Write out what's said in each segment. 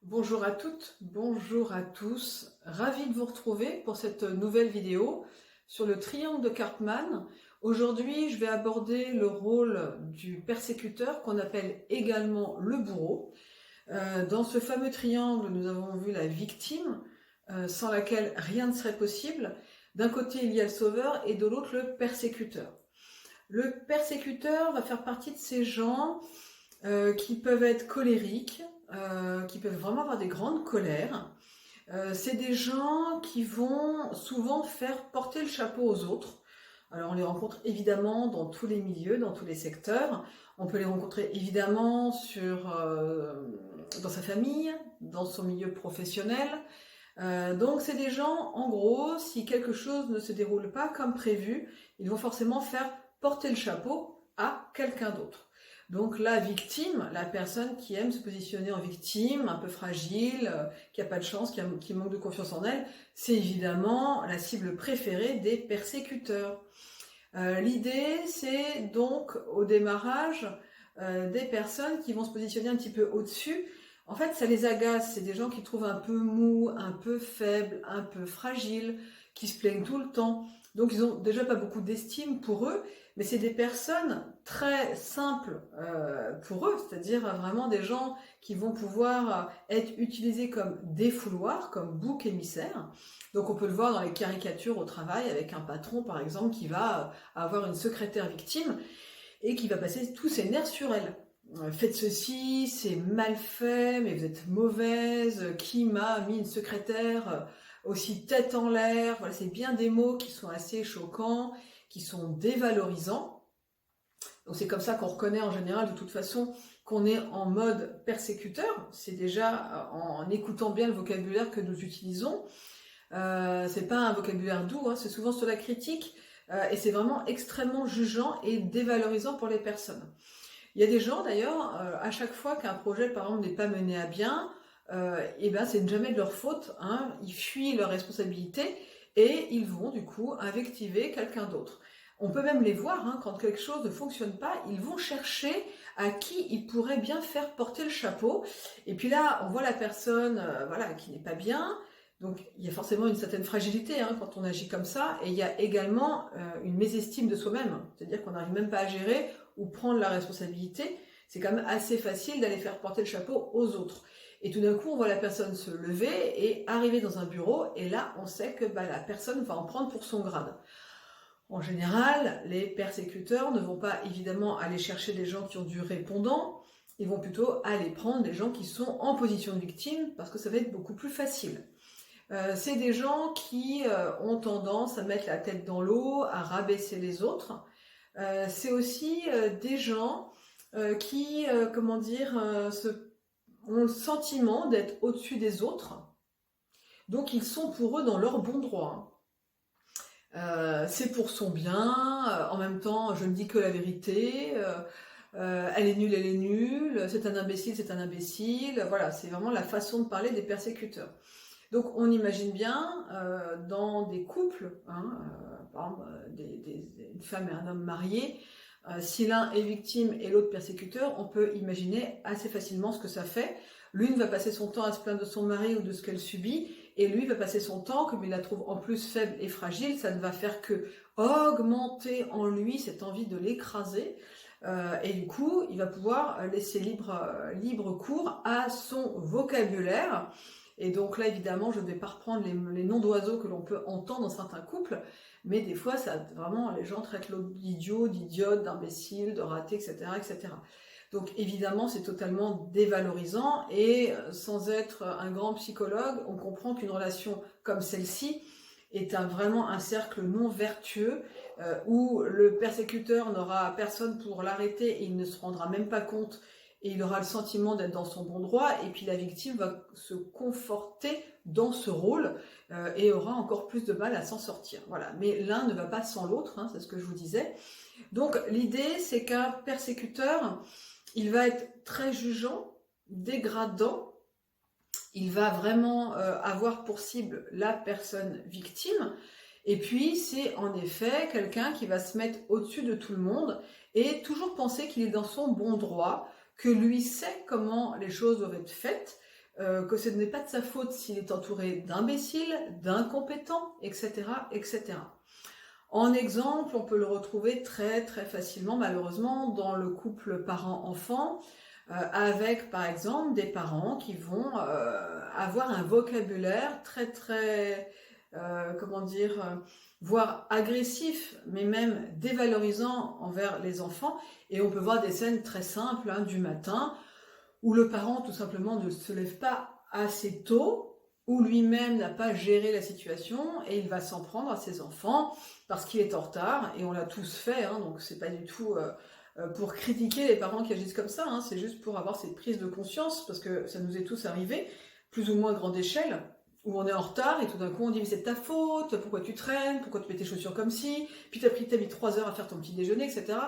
Bonjour à toutes, bonjour à tous. Ravi de vous retrouver pour cette nouvelle vidéo sur le triangle de Karpman. Aujourd'hui, je vais aborder le rôle du persécuteur qu'on appelle également le bourreau. Dans ce fameux triangle, nous avons vu la victime, sans laquelle rien ne serait possible. D'un côté, il y a le sauveur et de l'autre, le persécuteur. Le persécuteur va faire partie de ces gens qui peuvent être colériques, qui peuvent vraiment avoir des grandes colères. C'est des gens qui vont souvent faire porter le chapeau aux autres. Alors on les rencontre évidemment dans tous les milieux, dans tous les secteurs. On peut les rencontrer évidemment dans sa famille, dans son milieu professionnel. Donc c'est des gens, en gros, si quelque chose ne se déroule pas comme prévu, ils vont forcément faire porter le chapeau à quelqu'un d'autre. Donc la victime, la personne qui aime se positionner en victime, un peu fragile, qui n'a pas de chance, qui manque de confiance en elle, c'est évidemment la cible préférée des persécuteurs. L'idée, c'est donc au démarrage des personnes qui vont se positionner un petit peu au-dessus. En fait, ça les agace, c'est des gens qui trouvent un peu mous, un peu faibles, un peu fragiles, qui se plaignent tout le temps. Donc ils ont déjà pas beaucoup d'estime pour eux, mais c'est des personnes très simples pour eux, c'est-à-dire vraiment des gens qui vont pouvoir être utilisés comme défouloirs, comme boucs émissaires. Donc on peut le voir dans les caricatures au travail avec un patron par exemple qui va avoir une secrétaire victime et qui va passer tous ses nerfs sur elle. Faites ceci, c'est mal fait, mais vous êtes mauvaise, qui m'a mis une secrétaire aussi tête en l'air. Voilà, c'est bien des mots qui sont assez choquants, qui sont dévalorisants. Donc c'est comme ça qu'on reconnaît en général de toute façon qu'on est en mode persécuteur. C'est déjà en écoutant bien le vocabulaire que nous utilisons. C'est pas un vocabulaire doux, hein, c'est souvent sur la critique et c'est vraiment extrêmement jugeant et dévalorisant pour les personnes. Il y a des gens d'ailleurs, à chaque fois qu'un projet par exemple n'est pas mené à bien, et ben c'est jamais de leur faute, hein, ils fuient leurs responsabilités et ils vont du coup invectiver quelqu'un d'autre. On peut même les voir, hein, quand quelque chose ne fonctionne pas, ils vont chercher à qui ils pourraient bien faire porter le chapeau. Et puis là, on voit la personne voilà, qui n'est pas bien. Donc il y a forcément une certaine fragilité hein, quand on agit comme ça. Et il y a également une mésestime de soi-même. C'est-à-dire qu'on n'arrive même pas à gérer ou prendre la responsabilité. C'est quand même assez facile d'aller faire porter le chapeau aux autres. Et tout d'un coup, on voit la personne se lever et arriver dans un bureau. Et là, on sait que la personne va en prendre pour son grade. En général, les persécuteurs ne vont pas évidemment aller chercher des gens qui ont du répondant, ils vont plutôt aller prendre des gens qui sont en position de victime parce que ça va être beaucoup plus facile. C'est des gens qui ont tendance à mettre la tête dans l'eau, à rabaisser les autres. C'est aussi des gens qui, ont le sentiment d'être au-dessus des autres. Donc ils sont pour eux dans leur bon droit. C'est pour son bien, en même temps je ne dis que la vérité, elle est nulle, c'est un imbécile, voilà, c'est vraiment la façon de parler des persécuteurs. Donc on imagine bien dans des couples, hein, par exemple une femme et un homme mariés, si l'un est victime et l'autre persécuteur, on peut imaginer assez facilement ce que ça fait. L'une va passer son temps à se plaindre de son mari ou de ce qu'elle subit, et lui va passer son temps, comme il la trouve en plus faible et fragile, ça ne va faire que augmenter en lui cette envie de l'écraser. Et du coup, il va pouvoir laisser libre cours à son vocabulaire. Et donc là, évidemment, je ne vais pas reprendre les noms d'oiseaux que l'on peut entendre dans certains couples, mais des fois, vraiment, les gens traitent l'autre d'idiot, d'idiote, d'imbécile, de raté, etc., etc. Donc évidemment, c'est totalement dévalorisant et sans être un grand psychologue, on comprend qu'une relation comme celle-ci est vraiment un cercle non vertueux où le persécuteur n'aura personne pour l'arrêter et il ne se rendra même pas compte et il aura le sentiment d'être dans son bon droit et puis la victime va se conforter dans ce rôle et aura encore plus de mal à s'en sortir. Voilà. Mais l'un ne va pas sans l'autre, hein, c'est ce que je vous disais. Donc l'idée, c'est qu'un persécuteur, il va être très jugeant, dégradant, il va vraiment avoir pour cible la personne victime, et puis c'est en effet quelqu'un qui va se mettre au-dessus de tout le monde et toujours penser qu'il est dans son bon droit, que lui sait comment les choses doivent être faites, que ce n'est pas de sa faute s'il est entouré d'imbéciles, d'incompétents, etc., etc. En exemple, on peut le retrouver très très facilement, malheureusement, dans le couple parent-enfant, avec par exemple des parents qui vont avoir un vocabulaire très très, comment dire, voire agressif, mais même dévalorisant envers les enfants. Et on peut voir des scènes très simples hein, du matin, où le parent tout simplement ne se lève pas assez tôt, ou lui-même n'a pas géré la situation, et il va s'en prendre à ses enfants parce qu'il est en retard, et on l'a tous fait, hein, donc c'est pas du tout pour critiquer les parents qui agissent comme ça, hein, c'est juste pour avoir cette prise de conscience, parce que ça nous est tous arrivé, plus ou moins à grande échelle, où on est en retard, et tout d'un coup on dit mais c'est de ta faute, pourquoi tu traînes, pourquoi tu mets tes chaussures comme ci, puis t'as mis 3 heures à faire ton petit déjeuner, etc.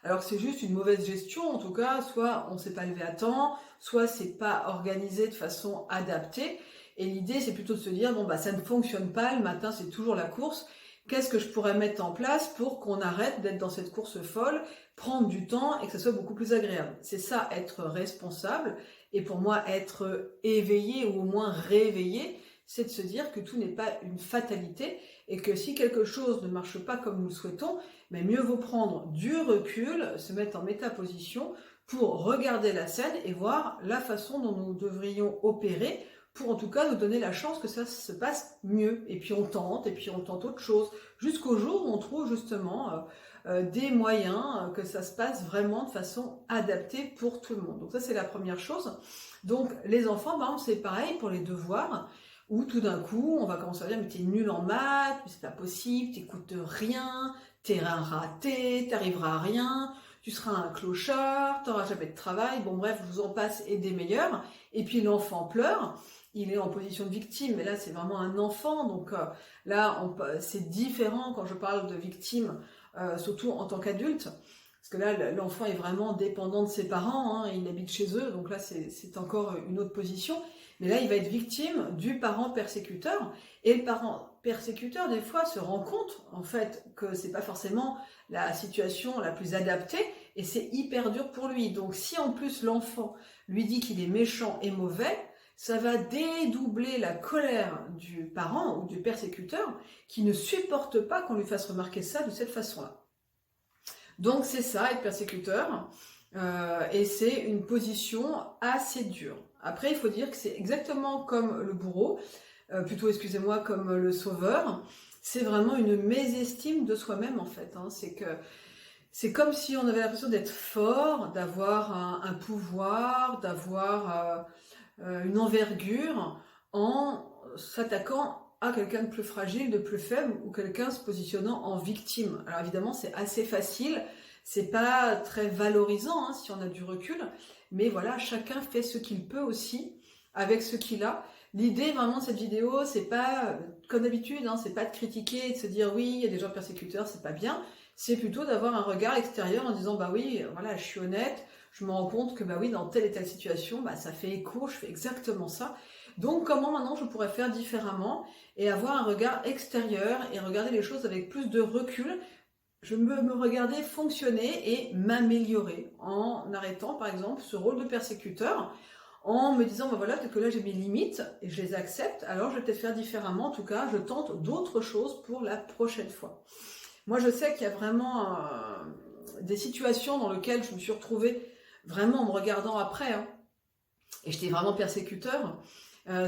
Alors que c'est juste une mauvaise gestion, en tout cas, soit on ne s'est pas levé à temps, soit c'est pas organisé de façon adaptée, et l'idée c'est plutôt de se dire, bon bah ça ne fonctionne pas, le matin c'est toujours la course, qu'est-ce que je pourrais mettre en place pour qu'on arrête d'être dans cette course folle, prendre du temps et que ça soit beaucoup plus agréable. C'est ça, être responsable, et pour moi être éveillé ou au moins réveillé, c'est de se dire que tout n'est pas une fatalité, et que si quelque chose ne marche pas comme nous le souhaitons, mais mieux vaut prendre du recul, se mettre en métaposition pour regarder la scène et voir la façon dont nous devrions opérer pour en tout cas nous donner la chance que ça se passe mieux. Et puis on tente, et puis on tente autre chose, jusqu'au jour où on trouve justement des moyens que ça se passe vraiment de façon adaptée pour tout le monde. Donc ça c'est la première chose. Donc les enfants, par exemple, c'est pareil pour les devoirs, où tout d'un coup on va commencer à dire mais t'es nul en maths, mais c'est pas possible, t'écoutes rien, t'es un raté, t'arriveras à rien, tu seras un clochard, t'auras jamais de travail, bon bref, je vous en passe et des meilleurs. Et puis l'enfant pleure, il est en position de victime, mais là c'est vraiment un enfant, donc là c'est différent quand je parle de victime, surtout en tant qu'adulte, parce que là l'enfant est vraiment dépendant de ses parents, hein, il habite chez eux, donc là c'est encore une autre position, mais là il va être victime du parent persécuteur, et le parent persécuteur des fois se rend compte en fait que c'est pas forcément la situation la plus adaptée, et c'est hyper dur pour lui. Donc si en plus l'enfant lui dit qu'il est méchant et mauvais, ça va dédoubler la colère du parent ou du persécuteur qui ne supporte pas qu'on lui fasse remarquer ça de cette façon-là. Donc c'est ça, être persécuteur, et c'est une position assez dure. Après, il faut dire que c'est exactement comme le bourreau, plutôt, excusez-moi, comme le sauveur, c'est vraiment une mésestime de soi-même en fait. Hein. C'est comme si on avait l'impression d'être fort, d'avoir un pouvoir, d'avoir une envergure en s'attaquant à quelqu'un de plus fragile, de plus faible, ou quelqu'un se positionnant en victime. Alors évidemment, c'est assez facile, c'est pas très valorisant hein, si on a du recul, mais voilà, chacun fait ce qu'il peut aussi avec ce qu'il a. L'idée vraiment de cette vidéo, c'est pas, comme d'habitude, hein, c'est pas de critiquer et de se dire oui, il y a des gens persécuteurs, c'est pas bien, c'est plutôt d'avoir un regard extérieur en disant bah oui, voilà, je suis honnête, je me rends compte que bah oui, dans telle et telle situation, bah ça fait écho, je fais exactement ça. Donc comment maintenant je pourrais faire différemment et avoir un regard extérieur et regarder les choses avec plus de recul. Je me regarder fonctionner et m'améliorer en arrêtant par exemple ce rôle de persécuteur, en me disant, ben voilà, peut-être que là j'ai mes limites et je les accepte, alors je vais peut-être faire différemment, en tout cas je tente d'autres choses pour la prochaine fois. Moi je sais qu'il y a vraiment des situations dans lesquelles je me suis retrouvée vraiment en me regardant après, hein, et j'étais vraiment persécuteur.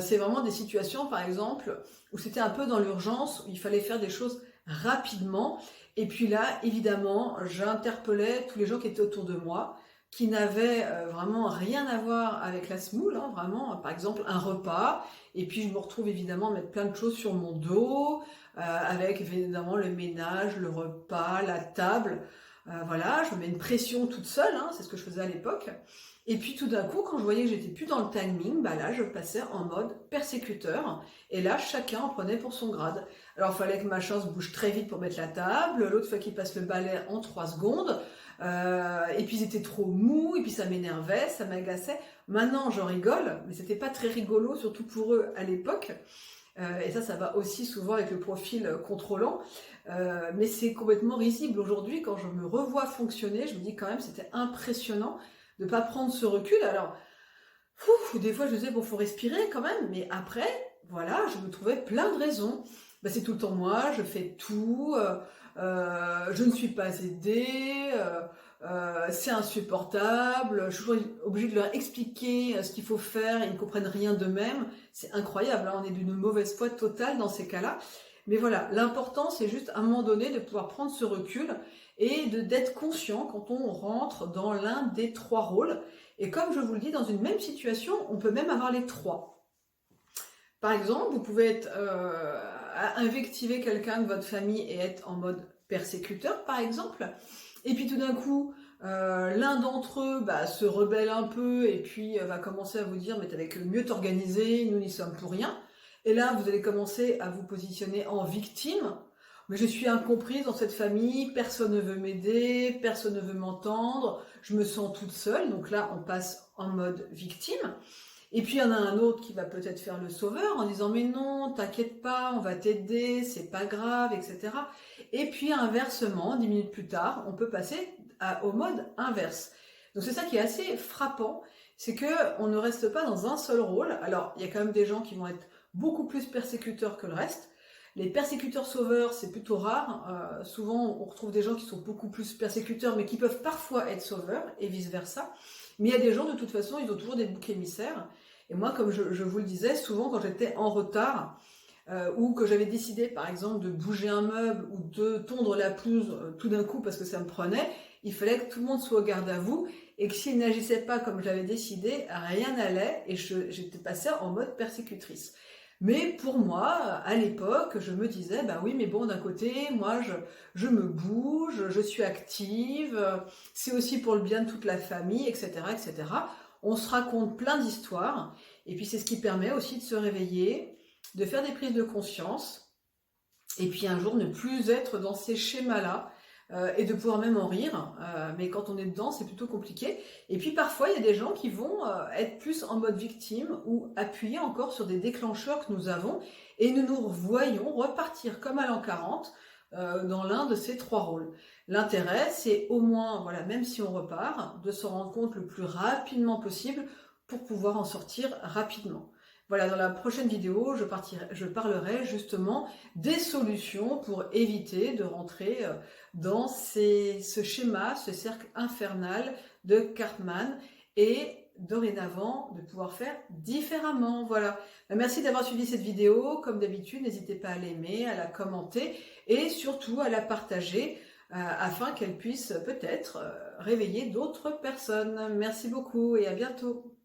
C'est vraiment des situations par exemple où c'était un peu dans l'urgence, où il fallait faire des choses rapidement, et puis là évidemment j'interpellais tous les gens qui étaient autour de moi, qui n'avaient vraiment rien à voir avec la semoule, hein, vraiment, par exemple un repas, et puis je me retrouve évidemment à mettre plein de choses sur mon dos, avec évidemment le ménage, le repas, la table, voilà, je me mets une pression toute seule, hein, c'est ce que je faisais à l'époque, et puis tout d'un coup, quand je voyais que j'étais plus dans le timing, bah là je passais en mode persécuteur, et là chacun en prenait pour son grade. Alors il fallait que machin se bouge très vite pour mettre la table, l'autre fois qu'il passe le balai en 3 secondes, et puis ils étaient trop mous, et puis ça m'énervait, ça m'agaçait. Maintenant j'en rigole, mais c'était pas très rigolo, surtout pour eux à l'époque. Et ça va aussi souvent avec le profil contrôlant. Mais c'est complètement risible aujourd'hui, quand je me revois fonctionner, je me dis quand même c'était impressionnant de ne pas prendre ce recul. Alors des fois je me disais, bon, faut respirer quand même, mais après, voilà, je me trouvais plein de raisons. Ben, c'est tout le temps moi, je fais tout, je ne suis pas aidée, c'est insupportable, je suis toujours obligée de leur expliquer ce qu'il faut faire, ils ne comprennent rien d'eux-mêmes. C'est incroyable, hein, on est d'une mauvaise foi totale dans ces cas-là. Mais voilà, l'important c'est juste à un moment donné de pouvoir prendre ce recul et d'être conscient quand on rentre dans l'un des trois rôles. Et comme je vous le dis, dans une même situation, on peut même avoir les trois. Par exemple, vous pouvez être invectiver quelqu'un de votre famille et être en mode persécuteur, par exemple. Et puis tout d'un coup, l'un d'entre eux se rebelle un peu et puis va commencer à vous dire mais t'avais que mieux t'organiser, nous n'y sommes pour rien. Et là, vous allez commencer à vous positionner en victime. Mais je suis incomprise dans cette famille, personne ne veut m'aider, personne ne veut m'entendre, je me sens toute seule. Donc là, on passe en mode victime. Et puis il y en a un autre qui va peut-être faire le sauveur en disant mais non, t'inquiète pas, on va t'aider, c'est pas grave, etc. Et puis inversement, 10 minutes plus tard, on peut passer au mode inverse. Donc c'est ça qui est assez frappant, c'est que on ne reste pas dans un seul rôle. Alors il y a quand même des gens qui vont être beaucoup plus persécuteurs que le reste. Les persécuteurs sauveurs, c'est plutôt rare. Souvent, on retrouve des gens qui sont beaucoup plus persécuteurs, mais qui peuvent parfois être sauveurs, et vice-versa. Mais il y a des gens, de toute façon, ils ont toujours des boucs émissaires. Et moi, comme je vous le disais, souvent quand j'étais en retard, ou que j'avais décidé, par exemple, de bouger un meuble ou de tondre la pelouse tout d'un coup parce que ça me prenait, il fallait que tout le monde soit au garde à vous et que s'il n'agissait pas comme j'avais décidé, rien n'allait et j'étais passée en mode persécutrice. Mais pour moi, à l'époque, je me disais, bah oui, mais bon, d'un côté, moi, je me bouge, je suis active, c'est aussi pour le bien de toute la famille, etc., etc. On se raconte plein d'histoires, et puis c'est ce qui permet aussi de se réveiller, de faire des prises de conscience, et puis un jour ne plus être dans ces schémas-là, et de pouvoir même en rire, mais quand on est dedans, c'est plutôt compliqué. Et puis parfois, il y a des gens qui vont être plus en mode victime ou appuyer encore sur des déclencheurs que nous avons, et nous nous voyons repartir comme à l'an 40 dans l'un de ces trois rôles. L'intérêt, c'est au moins, voilà, même si on repart, de se rendre compte le plus rapidement possible pour pouvoir en sortir rapidement. Voilà, dans la prochaine vidéo, je parlerai justement des solutions pour éviter de rentrer dans ce schéma, ce cercle infernal de Cartman et dorénavant de pouvoir faire différemment. Voilà. Merci d'avoir suivi cette vidéo. Comme d'habitude, n'hésitez pas à l'aimer, à la commenter et surtout à la partager afin qu'elle puisse peut-être réveiller d'autres personnes. Merci beaucoup et à bientôt.